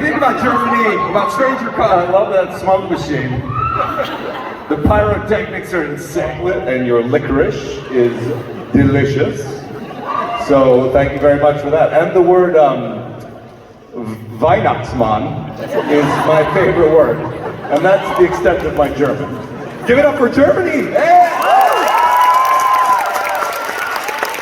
think about Germany, about Stranger Cup? I love that smoke machine. The pyrotechnics are insane, and your licorice is delicious. So thank you very much for that. And the word Weihnachtsmann is my favorite word, and that's the extent of my German. Give it up for Germany! Hey!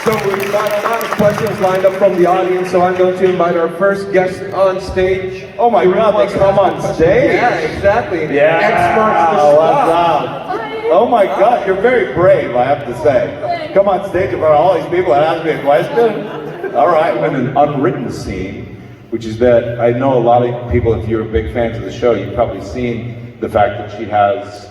So we've got a lot of questions lined up from the audience, so I'm going to invite our first guest on stage. Oh my God, they come on stage? Yeah, exactly. Yeah, Experts the what's spot. up? Oh my God, you're very brave, I have to say. Come on stage in front of all these people and ask me a question. All right, and an unwritten scene, which is that I know a lot of people, if you're big fans of the show, you've probably seen the fact that she has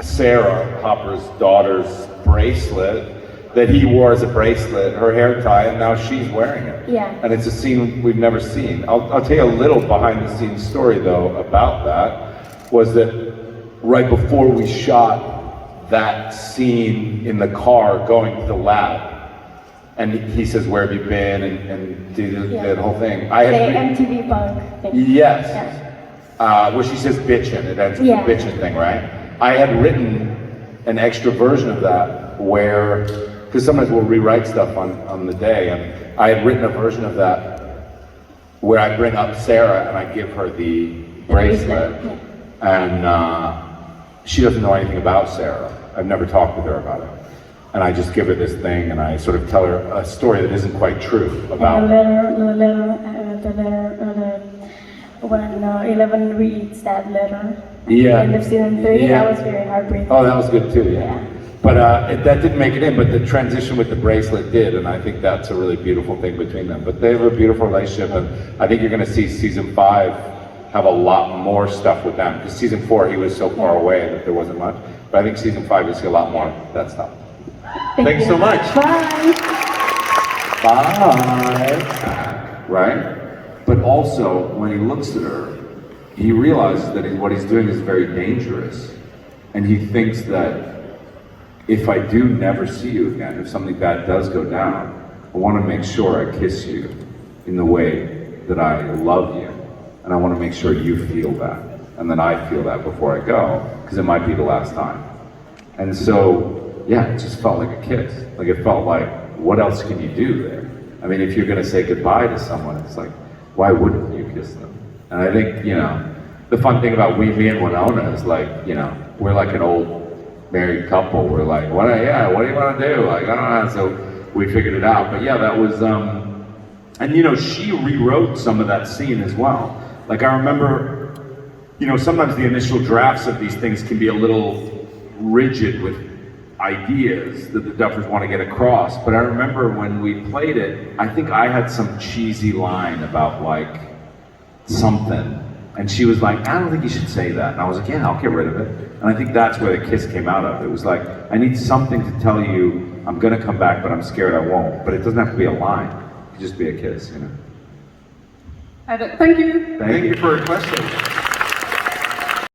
Sarah, Hopper's daughter's bracelet, that he wore as a bracelet, her hair tie, and now she's wearing it. Yeah. And it's a scene we've never seen. I'll tell you a little behind the scenes story though about that, was that right before we shot that scene in the car going to the lab, and he says, "Where have you been?" and did the whole thing. I had the MTV Punk thing. Yes. Yeah. Where she says bitchin', it ends with Yeah. the bitchin' thing, right? I had written an extra version of that where, because sometimes we'll rewrite stuff on the day, and I had written a version of that where I bring up Sarah and I give her the bracelet, and she doesn't know anything about Sarah. I've never talked with her about it. And I just give her this thing and I sort of tell her a story that isn't quite true about And the letter, when 11 reads that letter. Yeah. End of season 3, Yeah. that was very heartbreaking. Oh, that was good too, yeah. Yeah. But that didn't make it in, but the transition with the bracelet did, and I think that's a really beautiful thing between them. But they have a beautiful relationship, and I think you're gonna see season 5 have a lot more stuff with them. Because season 4, he was so far away that there wasn't much. But I think season 5, you'll see a lot more of that stuff. Thanks you. so much. Bye. Bye. Right? But also, when he looks at her, he realizes that what he's doing is very dangerous. And he thinks that if I do never see you again, if something bad does go down, I want to make sure I kiss you in the way that I love you. And I want to make sure you feel that. And then I feel that before I go, because it might be the last time. And so, yeah, it just felt like a kiss. Like it felt like, what else can you do there? I mean, if you're going to say goodbye to someone, it's like, why wouldn't you kiss them? And I think, the fun thing about me and Winona is like, we're like an old married couple. We're like, what do you want to do? Like, I don't know. So we figured it out. But yeah, that was, and she rewrote some of that scene as well. Like I remember, sometimes the initial drafts of these things can be a little rigid with ideas that the Duffers want to get across. But I remember when we played it, I think I had some cheesy line about like something. And she was like, I don't think you should say that. And I was like, yeah, I'll get rid of it. And I think that's where the kiss came out of. It was like, I need something to tell you I'm gonna come back, but I'm scared I won't. But it doesn't have to be a line. It could just be a kiss, Thank you. Thank you for your question.